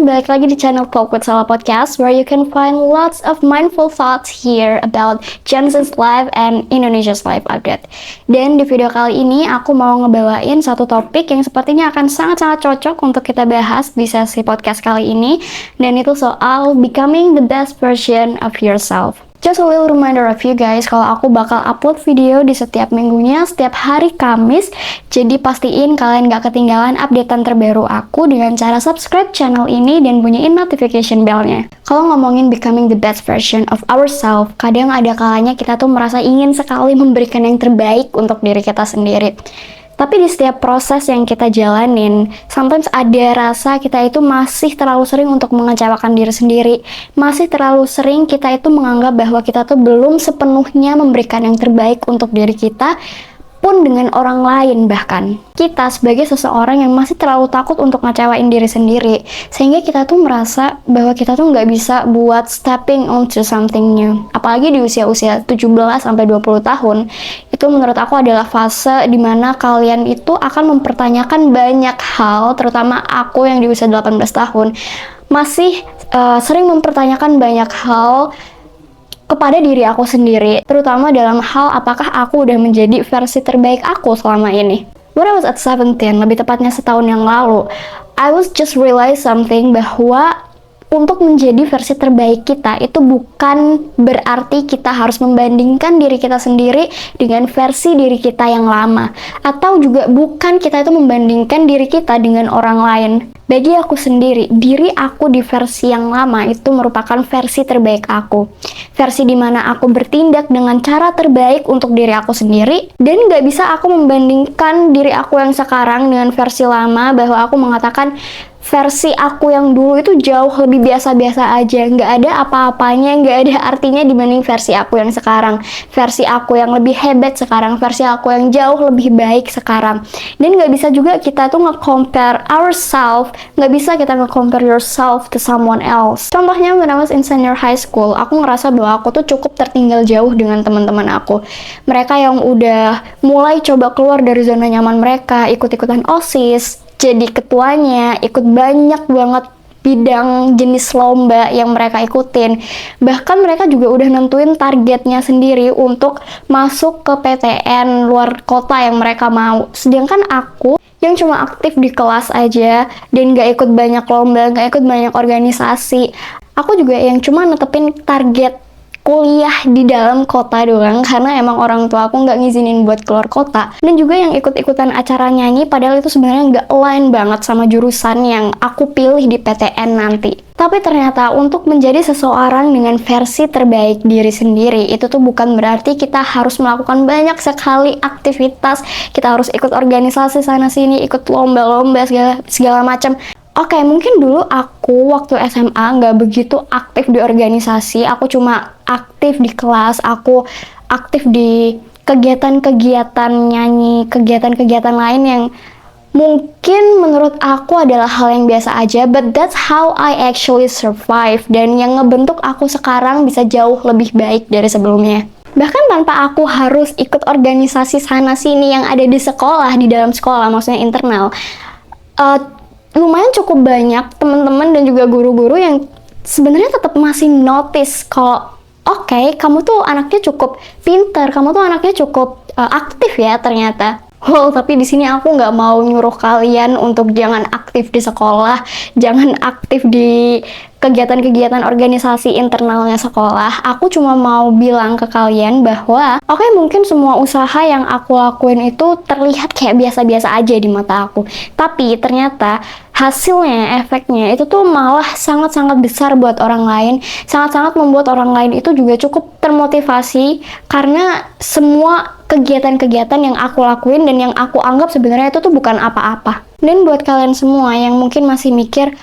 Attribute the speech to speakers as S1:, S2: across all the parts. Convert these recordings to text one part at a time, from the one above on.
S1: balik lagi di channel Talk with Salah Podcast, where you can find lots of mindful thoughts here about Gen Z's life and Indonesia's life update. Dan di video kali ini aku mau ngebawain satu topik yang sepertinya akan sangat-sangat cocok untuk kita bahas di sesi podcast kali ini, dan itu soal becoming the best version of yourself. Just a little reminder of you guys, kalau aku bakal upload video di setiap minggunya, setiap hari Kamis. Jadi pastiin kalian gak ketinggalan updatean terbaru aku dengan cara subscribe channel ini dan bunyiin notification bellnya. Kalau ngomongin becoming the best version of ourselves, kadang ada kalanya kita tuh merasa ingin sekali memberikan yang terbaik untuk diri kita sendiri. Tapi di setiap proses yang kita jalanin, sometimes ada rasa kita itu masih terlalu sering untuk mengecewakan diri sendiri. Masih terlalu sering kita itu menganggap bahwa kita tuh belum sepenuhnya memberikan yang terbaik untuk diri kita, pun dengan orang lain bahkan. Kita sebagai seseorang yang masih terlalu takut untuk ngecewain diri sendiri, sehingga kita tuh merasa bahwa kita tuh nggak bisa buat stepping onto something new. Apalagi di usia-usia 17-20 tahun, itu menurut aku adalah fase dimana kalian itu akan mempertanyakan banyak hal, terutama aku yang di usia 18 tahun, masih sering mempertanyakan banyak hal kepada diri aku sendiri, terutama dalam hal apakah aku udah menjadi versi terbaik aku selama ini. When I was at 17, lebih tepatnya setahun yang lalu, I was just realize something, bahwa untuk menjadi versi terbaik kita itu bukan berarti kita harus membandingkan diri kita sendiri dengan versi diri kita yang lama, atau juga bukan kita itu membandingkan diri kita dengan orang lain. Bagi aku sendiri, diri aku di versi yang lama itu merupakan versi terbaik aku. Versi dimana aku bertindak dengan cara terbaik untuk diri aku sendiri, dan gak bisa aku membandingkan diri aku yang sekarang dengan versi lama, bahwa aku mengatakan versi aku yang dulu itu jauh lebih biasa-biasa aja, nggak ada apa-apanya, nggak ada artinya dibanding versi aku yang sekarang, versi aku yang lebih hebat sekarang, versi aku yang jauh lebih baik sekarang. Dan nggak bisa juga kita tuh nge-compare ourselves, nggak bisa kita nge-compare yourself to someone else. Contohnya when I was in senior high school, aku ngerasa bahwa aku tuh cukup tertinggal jauh dengan teman-teman aku. Mereka yang udah mulai coba keluar dari zona nyaman mereka, ikut-ikutan OSIS, jadi ketuanya, ikut banyak banget bidang jenis lomba yang mereka ikutin. Bahkan mereka juga udah nentuin targetnya sendiri untuk masuk ke PTN luar kota yang mereka mau. Sedangkan aku yang cuma aktif di kelas aja dan gak ikut banyak lomba, gak ikut banyak organisasi. Aku juga yang cuma netepin target kuliah di dalam kota doang, karena emang orang tua aku nggak ngizinin buat keluar kota. Dan juga yang ikut-ikutan acara nyanyi, padahal itu sebenarnya nggak align banget sama jurusan yang aku pilih di PTN nanti. Tapi ternyata untuk menjadi seseorang dengan versi terbaik diri sendiri, itu tuh bukan berarti kita harus melakukan banyak sekali aktivitas, kita harus ikut organisasi sana-sini, ikut lomba-lomba, segala macam. Oke, mungkin dulu aku waktu SMA nggak begitu aktif di organisasi, aku cuma aktif di kelas, aku aktif di kegiatan-kegiatan nyanyi, kegiatan-kegiatan lain yang mungkin menurut aku adalah hal yang biasa aja, but that's how I actually survive, dan yang ngebentuk aku sekarang bisa jauh lebih baik dari sebelumnya. Bahkan tanpa aku harus ikut organisasi sana-sini yang ada di sekolah, di dalam sekolah, maksudnya internal. Lumayan cukup banyak teman-teman dan juga guru-guru yang sebenarnya tetap masih notice kalau oke, kamu tuh anaknya cukup pinter, kamu tuh anaknya cukup aktif ya ternyata. Well, tapi di sini aku nggak mau nyuruh kalian untuk jangan aktif di sekolah, jangan aktif di kegiatan-kegiatan organisasi internalnya sekolah. Aku cuma mau bilang ke kalian bahwa oke, mungkin semua usaha yang aku lakuin itu terlihat kayak biasa-biasa aja di mata aku, tapi ternyata hasilnya, efeknya itu tuh malah sangat-sangat besar buat orang lain, sangat-sangat membuat orang lain itu juga cukup termotivasi, karena semua kegiatan-kegiatan yang aku lakuin dan yang aku anggap sebenarnya itu tuh bukan apa-apa. Dan buat kalian semua yang mungkin masih mikir,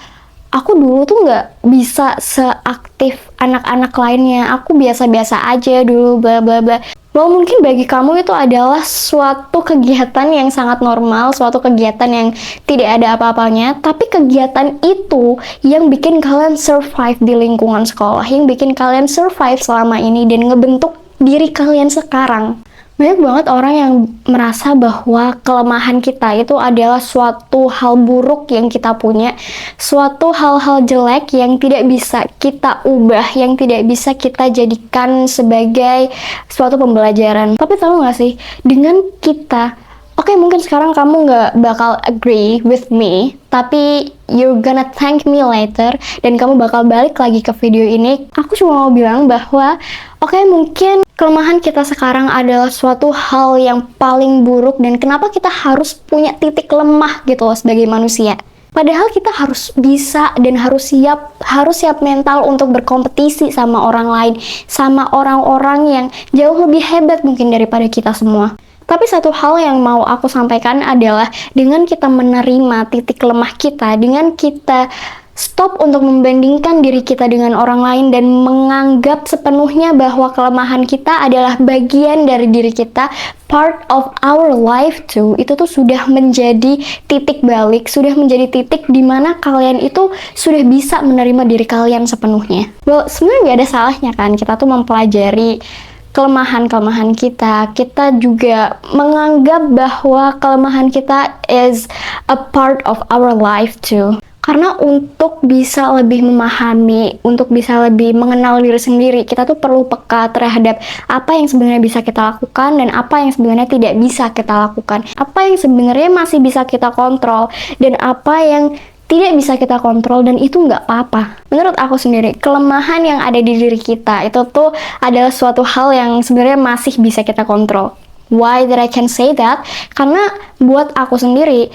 S1: aku dulu tuh nggak bisa seaktif anak-anak lainnya, aku biasa-biasa aja dulu, bla bla bla. Well, mungkin bagi kamu itu adalah suatu kegiatan yang sangat normal, suatu kegiatan yang tidak ada apa-apanya, tapi kegiatan itu yang bikin kalian survive di lingkungan sekolah, yang bikin kalian survive selama ini dan ngebentuk diri kalian sekarang. Banyak banget orang yang merasa bahwa kelemahan kita itu adalah suatu hal buruk yang kita punya, suatu hal-hal jelek yang tidak bisa kita ubah, yang tidak bisa kita jadikan sebagai suatu pembelajaran. Tapi tahu nggak sih, dengan kita, oke, mungkin sekarang kamu nggak bakal agree with me, tapi you're gonna thank me later, dan kamu bakal balik lagi ke video ini. Aku cuma mau bilang bahwa oke, mungkin kelemahan kita sekarang adalah suatu hal yang paling buruk, dan kenapa kita harus punya titik lemah gitu loh sebagai manusia. Padahal kita harus bisa dan harus siap mental untuk berkompetisi sama orang lain, sama orang-orang yang jauh lebih hebat mungkin daripada kita semua. Tapi satu hal yang mau aku sampaikan adalah dengan kita menerima titik lemah kita, dengan kita stop untuk membandingkan diri kita dengan orang lain dan menganggap sepenuhnya bahwa kelemahan kita adalah bagian dari diri kita, part of our life too. Itu tuh sudah menjadi titik balik, sudah menjadi titik di mana kalian itu sudah bisa menerima diri kalian sepenuhnya. Well, sebenarnya gak ada salahnya kan kita tuh mempelajari kelemahan-kelemahan kita. Kita juga menganggap bahwa kelemahan kita is a part of our life too. Karena untuk bisa lebih memahami, untuk bisa lebih mengenal diri sendiri, kita tuh perlu peka terhadap apa yang sebenarnya bisa kita lakukan dan apa yang sebenarnya tidak bisa kita lakukan. Apa yang sebenarnya masih bisa kita kontrol dan apa yang tidak bisa kita kontrol, dan itu nggak apa-apa. Menurut aku sendiri, kelemahan yang ada di diri kita itu tuh adalah suatu hal yang sebenarnya masih bisa kita kontrol. Why that I can say that? Karena buat aku sendiri,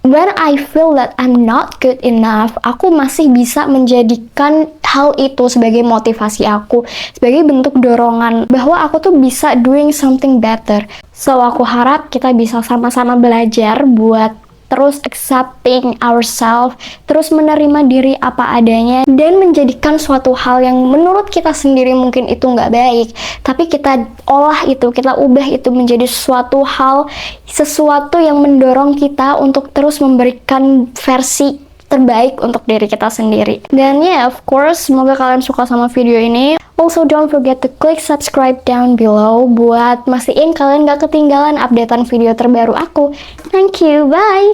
S1: when I feel that I'm not good enough, aku masih bisa menjadikan hal itu sebagai motivasi aku, sebagai bentuk dorongan bahwa aku tuh bisa doing something better. So aku harap kita bisa sama-sama belajar buat terus accepting ourselves, terus menerima diri apa adanya, dan menjadikan suatu hal yang menurut kita sendiri mungkin itu nggak baik, tapi kita olah itu, kita ubah itu menjadi suatu hal, sesuatu yang mendorong kita untuk terus memberikan versi terbaik untuk diri kita sendiri. Dan of course, semoga kalian suka sama video ini. Also, don't forget to click subscribe down below buat mastiin kalian gak ketinggalan updatean video terbaru aku. Thank you, bye!